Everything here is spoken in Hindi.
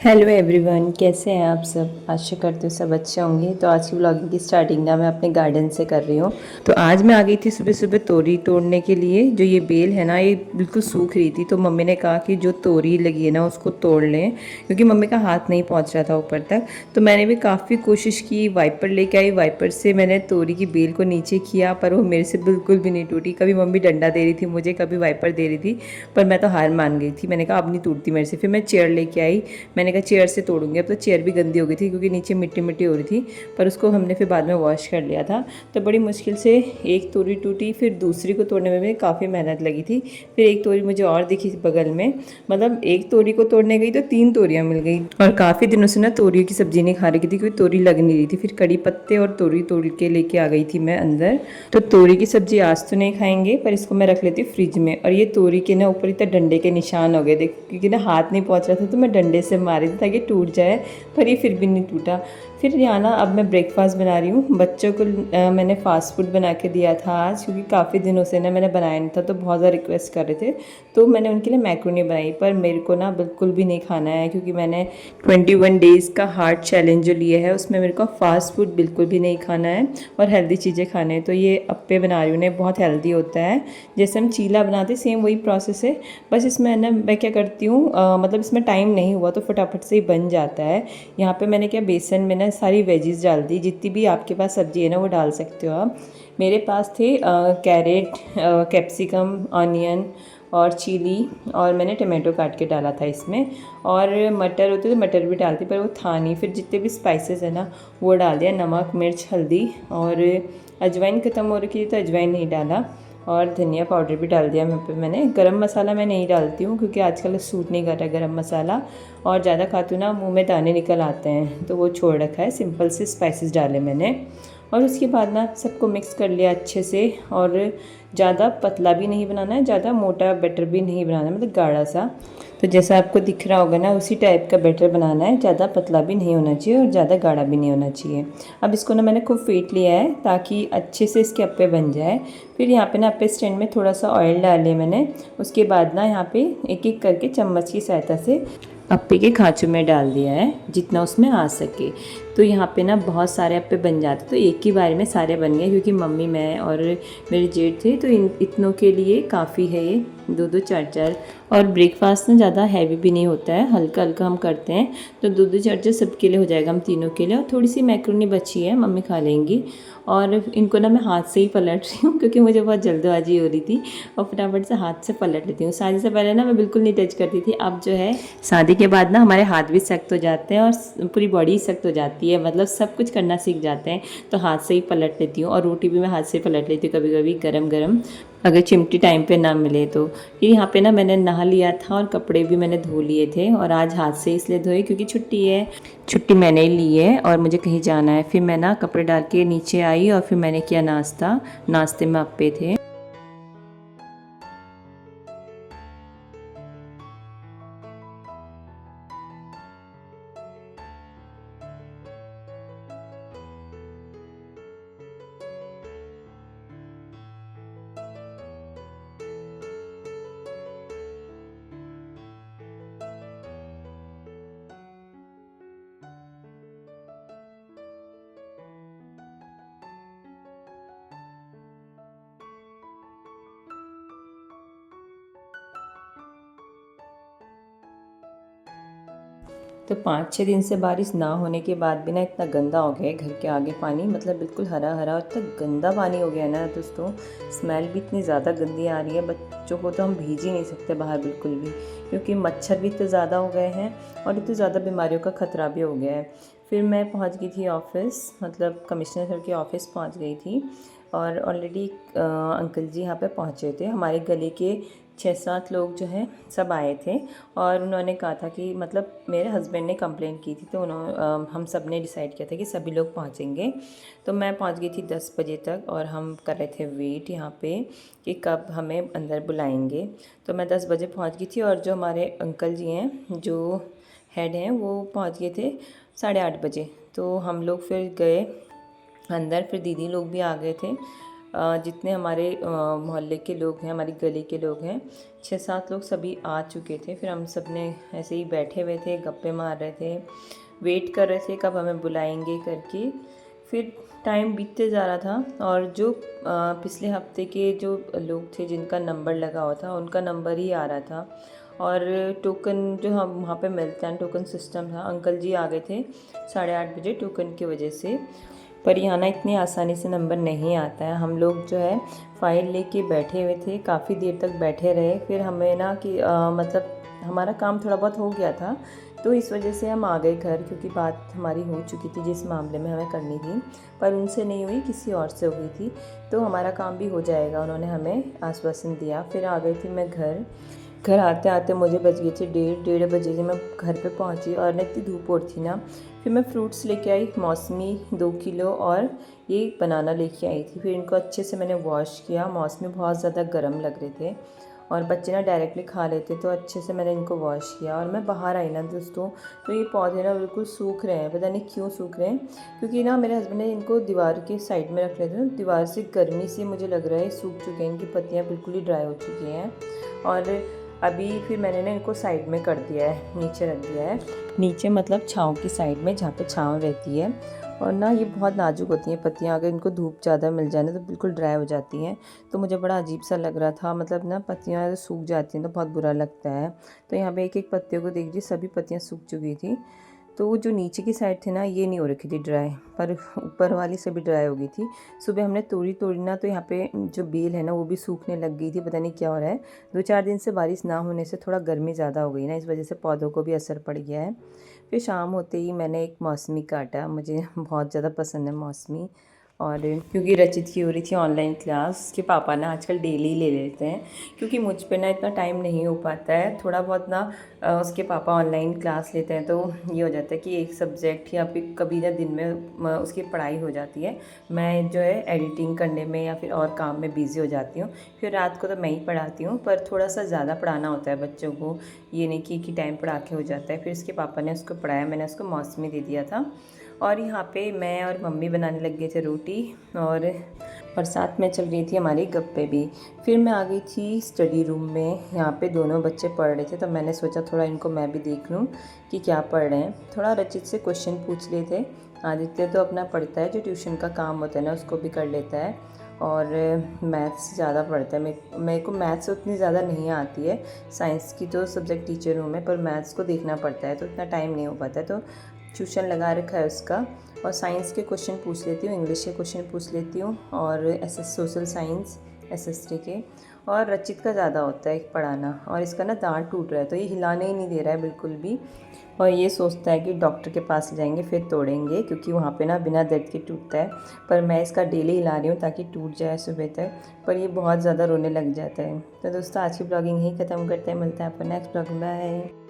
हेलो एवरीवन, कैसे हैं आप सब। आशा करते हो सब अच्छे होंगे। तो आज की ब्लॉगिंग की स्टार्टिंग ना मैं अपने गार्डन से कर रही हूँ। तो आज मैं आ गई थी सुबह सुबह तोरी तोड़ने के लिए। जो ये बेल है ना, ये बिल्कुल सूख रही थी। तो मम्मी ने कहा कि जो तोरी लगी है ना उसको तोड़ लें, क्योंकि मम्मी का हाथ नहीं पहुँच रहा था ऊपर तक। तो मैंने भी काफ़ी कोशिश की, वाइपर लेके आई, वाइपर से मैंने तोरी की बेल को नीचे किया, पर वो मेरे से बिल्कुल भी नहीं टूटी। कभी मम्मी डंडा दे रही थी मुझे, कभी वाइपर दे रही थी, पर मैं तो हार मान गई थी। मैंने कहा अब नहीं टूटती मेरे से। फिर मैं चेयर लेके आई, मैंने कहा चेयर से तोड़ूंगी। अब तो चेयर भी गंदी हो गई थी क्योंकि नीचे मिट्टी मिट्टी हो रही थी, पर उसको हमने फिर बाद में वॉश कर लिया था। तो बड़ी मुश्किल से एक तोरी टूटी, फिर दूसरी को तोड़ने में भी काफ़ी मेहनत लगी थी। फिर एक तोरी मुझे और दिखी बगल में, मतलब एक तोरी को तोड़ने गई तो 3 तोरियाँ मिल गई। और काफ़ी दिनों से ना तोरियों की सब्जी नहीं खा रही थी क्योंकि तोरी लग नहीं रही थी। फिर कड़ी पत्ते और तोरी तोड़ के लेके आ गई थी मैं अंदर। तो तोरी की सब्जी आज तो नहीं खाएंगे, पर इसको मैं रख लेती हूँ फ्रिज में। और ये तोरी के ना ऊपर इतना डंडे के निशान हो गए देख, क्योंकि ना हाथ नहीं पहुँच रहा था तो मैं डंडे से मारी थी ताकि टूट जाए, पर ये फिर भी नहीं टूटा। फिर यहाँ ना अब मैं ब्रेकफास्ट बना रही हूँ बच्चों को। मैंने फ़ास्ट फूड बना के दिया था आज, क्योंकि काफ़ी दिनों से ना मैंने बनाया नहीं था, तो बहुत ज़्यादा रिक्वेस्ट कर रहे थे। तो मैंने उनके लिए मैक्रोनी बनाई, पर मेरे को ना बिल्कुल भी नहीं खाना है, क्योंकि मैंने 21 डेज़ का हार्ट चैलेंज जो लिया है उसमें मेरे को फ़ास्ट फूड बिल्कुल भी नहीं खाना है और हेल्दी चीज़ें खाने हैं। तो ये अप्पे बना रही हूँ, उन्हें बहुत हेल्दी होता है। जैसे हम चीला बनाते सेम वही प्रोसेस है, बस इसमें ना मैं क्या करती हूँ, मतलब इसमें टाइम नहीं हुआ तो फटाफट से ही बन जाता है। यहाँ पे मैंने क्या बेसन में ना सारी वेजीज डाल दी, जितनी भी आपके पास सब्जी है ना वो डाल सकते हो आप। मेरे पास थे कैरेट, कैप्सिकम, ऑनियन और चिली, और मैंने टमाटो काट के डाला था इसमें। और मटर होते तो मटर भी डालती, पर वो था नहीं। फिर जितने भी स्पाइसेस है ना वो डाल दिया, नमक, मिर्च, हल्दी, और अजवाइन ख़त्म हो रखी थी तो अजवाइन नहीं डाला, और धनिया पाउडर भी डाल दिया मैंने। गरम मसाला मैं नहीं डालती हूँ क्योंकि आजकल सूट नहीं कर रहा है गरम मसाला, और ज़्यादा खाती हूँ ना मुंह में दाने निकल आते हैं, तो वो छोड़ रखा है। सिंपल से स्पाइसेस डाले मैंने, और उसके बाद ना सबको मिक्स कर लिया अच्छे से। और ज़्यादा पतला भी नहीं बनाना है, ज़्यादा मोटा बैटर भी नहीं बनाना है, मतलब गाढ़ा सा। तो जैसा आपको दिख रहा होगा ना उसी टाइप का बैटर बनाना है, ज़्यादा पतला भी नहीं होना चाहिए और ज़्यादा गाढ़ा भी नहीं होना चाहिए। अब इसको ना मैंने खूब फेंट लिया है ताकि अच्छे से इसके अप्पे बन जाए। फिर यहाँ पे ना अप्पे स्टैंड में थोड़ा सा ऑयल डाल लिया मैंने। उसके बाद ना यहाँ पे एक एक करके चम्मच की सहायता से अप्पे के खाँचों में डाल दिया है, जितना उसमें आ सके। तो यहाँ पे ना बहुत सारे अप्पे बन जाते, तो एक ही बार में सारे बन गए, क्योंकि मम्मी, मैं और मेरे जेठ थे, तो इतनों के लिए काफ़ी है ये, 2-2 4-4। और ब्रेकफास्ट ना ज़्यादा हैवी भी नहीं होता है, हल्का हल्का हम करते हैं, तो 2-2 4-4 सबके लिए हो जाएगा, हम तीनों के लिए। और थोड़ी सी मैक्रोनी बची है, मम्मी खा लेंगी। और इनको ना मैं हाथ से ही पलट रही हूँ क्योंकि मुझे बहुत जल्दबाजी हो रही थी, और फटाफट से हाथ से पलट लेती हूँ। शादी से पहले ना मैं बिल्कुल नहीं टच करती थी, अब जो है शादी के बाद ना हमारे हाथ भी सख्त हो जाते हैं और पूरी बॉडी सख्त हो जाती है, मतलब सब कुछ करना सीख जाते हैं। तो हाथ से ही पलट लेती हूँ, और रोटी भी मैं हाथ से पलट लेती हूँ कभी कभी गरम गरम, अगर चिमटी टाइम पे ना मिले तो। ये यहाँ पे ना मैंने नहा लिया था और कपड़े भी मैंने धो लिए थे, और आज हाथ से इसलिए धोए क्योंकि छुट्टी है, छुट्टी मैंने ही ली है और मुझे कहीं जाना है। फिर मैं ना कपड़े डाल के नीचे आई और फिर मैंने किया नाश्ता। नाश्ते में अप्पे थे। तो 5-6 दिन से बारिश ना होने के बाद भी ना इतना गंदा हो गया है घर के आगे पानी, मतलब बिल्कुल हरा हरा और इतना गंदा पानी हो गया है ना दोस्तों। स्मेल भी इतनी ज़्यादा गंदी आ रही है, बच्चों को तो हम भेज ही नहीं सकते बाहर बिल्कुल भी, क्योंकि मच्छर भी इतने ज़्यादा हो गए हैं और इतनी ज़्यादा बीमारियों का खतरा भी हो गया है। फिर मैं पहुँच गई थी ऑफ़िस, मतलब कमिश्नर सर के ऑफ़िस पहुँच गई थी। और ऑलरेडी अंकल जी यहाँ पे पहुँचे थे, हमारे गली के 6-7 लोग जो हैं सब आए थे। और उन्होंने कहा था कि, मतलब मेरे हस्बैंड ने कंप्लेंट की थी, तो हम सब ने डिसाइड किया था कि सभी लोग पहुंचेंगे। तो मैं पहुंच गई थी 10 बजे तक, और हम कर रहे थे वेट यहाँ पे कि कब हमें अंदर बुलाएंगे। तो मैं 10 बजे पहुंच गई थी, और जो हमारे अंकल जी हैं, जो हेड हैं, वो पहुंच गए थे 8:30 बजे। तो हम लोग फिर गए अंदर, फिर दीदी लोग भी आ गए थे। जितने हमारे मोहल्ले के लोग हैं, हमारी गली के लोग हैं, 6-7 लोग सभी आ चुके थे। फिर हम सब ने ऐसे ही बैठे हुए थे, गप्पे मार रहे थे, वेट कर रहे थे कब हमें बुलाएंगे करके। फिर टाइम बीतते जा रहा था और जो पिछले हफ्ते के जो लोग थे जिनका नंबर लगा हुआ था उनका नंबर ही आ रहा था। और टोकन जो हम वहाँ पे मिलता है, टोकन सिस्टम था, अंकल जी आ गए थे 8:30 बजे टोकन की वजह से। पर यहाँ ना इतनी आसानी से नंबर नहीं आता है। हम लोग जो है फ़ाइल लेके बैठे हुए थे, काफ़ी देर तक बैठे रहे। फिर हमें ना कि मतलब हमारा काम थोड़ा बहुत हो गया था, तो इस वजह से हम आ गए घर, क्योंकि बात हमारी हो चुकी थी जिस मामले में हमें करनी थी, पर उनसे नहीं हुई, किसी और से हो गई थी, तो हमारा काम भी हो जाएगा, उन्होंने हमें आश्वासन दिया। फिर आ गई थी मैं घर। घर आते आते मुझे बज गए थे 1:30 बजे से मैं घर पे पहुंची, और न इतनी धूप और थी ना। फिर मैं फ्रूट्स लेके आई, मौसमी 2 किलो और ये बनाना लेके आई थी। फिर इनको अच्छे से मैंने वॉश किया, मौसमी बहुत ज़्यादा गर्म लग रहे थे और बच्चे ना डायरेक्टली खा लेते, तो अच्छे से मैंने इनको वॉश किया। और मैं बाहर आई ना दोस्तों, तो ये पौधे ना बिल्कुल सूख रहे हैं, पता नहीं क्यों सूख रहे हैं, क्योंकि ना मेरे हस्बैंड ने इनको दीवार के साइड में रख लेते थे, दीवार से गर्मी से मुझे लग रहा है सूख चुके हैं, इनकी पत्तियाँ बिल्कुल ही ड्राई हो चुकी हैं। और अभी फिर मैंने ना इनको साइड में कर दिया है, नीचे रख दिया है, नीचे मतलब छाँव की साइड में, जहाँ पे छाँव रहती है। और ना ये बहुत नाजुक होती हैं पत्तियाँ, अगर इनको धूप ज़्यादा मिल जाए ना तो बिल्कुल ड्राई हो जाती हैं। तो मुझे बड़ा अजीब सा लग रहा था, मतलब ना पत्तियाँ सूख जाती हैं तो बहुत बुरा लगता है। तो यहाँ पे एक एक पत्तियों को देख लीजिए, सभी पत्तियाँ सूख चुकी थी। तो जो नीचे की साइड थी ना ये नहीं हो रखी थी ड्राई, पर ऊपर वाली सभी ड्राई हो गई थी। सुबह हमने तोड़ी ना, तो यहाँ पे जो बेल है ना वो भी सूखने लग गई थी, पता नहीं क्या हो रहा है। 2-4 दिन से बारिश ना होने से थोड़ा गर्मी ज़्यादा हो गई ना, इस वजह से पौधों को भी असर पड़ गया है। फिर शाम होते ही मैंने एक मौसमी काटा, मुझे बहुत ज़्यादा पसंद है मौसमी। और क्योंकि रचित की हो रही थी ऑनलाइन क्लास, उसके पापा ना आजकल डेली ले लेते हैं, क्योंकि मुझ पे ना इतना टाइम नहीं हो पाता है, थोड़ा बहुत ना उसके पापा ऑनलाइन क्लास लेते हैं, तो ये हो जाता है कि एक सब्जेक्ट या फिर कभी ना दिन में उसकी पढ़ाई हो जाती है, मैं जो है एडिटिंग करने में या फिर और काम में बिज़ी हो जाती हूँ। फिर रात को तो मैं ही पढ़ाती हूँ, पर थोड़ा सा ज़्यादा पढ़ाना होता है बच्चों को, ये नहीं कि टाइम पढ़ा के हो जाता है। फिर उसके पापा ने उसको पढ़ाया, मैंने उसको मौसमी दे दिया था। और यहाँ पे मैं और मम्मी बनाने लग गए थे रोटी, और साथ में चल रही थी हमारी गप्पे भी। फिर मैं आ गई थी स्टडी रूम में, यहाँ पे दोनों बच्चे पढ़ रहे थे, तो मैंने सोचा थोड़ा इनको मैं भी देख लूँ कि क्या पढ़ रहे हैं। थोड़ा रचित से क्वेश्चन पूछ लिए थे, आदित्य तो अपना पढ़ता है, जो ट्यूशन का काम होता है ना उसको भी कर लेता है, और मैथ्स ज़्यादा पढ़ता है। मेरे को मैथ्स उतनी ज़्यादा नहीं आती है, साइंस की तो सब्जेक्ट टीचर हूँ मैं, पर मैथ्स को देखना पड़ता है तो इतना टाइम नहीं हो पाता है, तो ट्यूशन लगा रखा है उसका। और साइंस के क्वेश्चन पूछ लेती हूँ, इंग्लिश के क्वेश्चन पूछ लेती हूँ, और सोशल साइंस SST के। और रचित का ज़्यादा होता है पढ़ाना, और इसका ना दांत टूट रहा है, तो ये हिलाने ही नहीं दे रहा है बिल्कुल भी, और ये सोचता है कि डॉक्टर के पास जाएंगे फिर तोड़ेंगे, क्योंकि वहाँ पे ना बिना दर्द के टूटता है। पर मैं इसका डेली हिला रही हूँ ताकि टूट जाए सुबह तक, पर ये बहुत ज़्यादा रोने लग जाता है। तो दोस्तों आज की ब्लॉगिंग यहीं ख़त्म करते हैं, मिलते हैं आपको नेक्स्ट ब्लॉग में, बाय।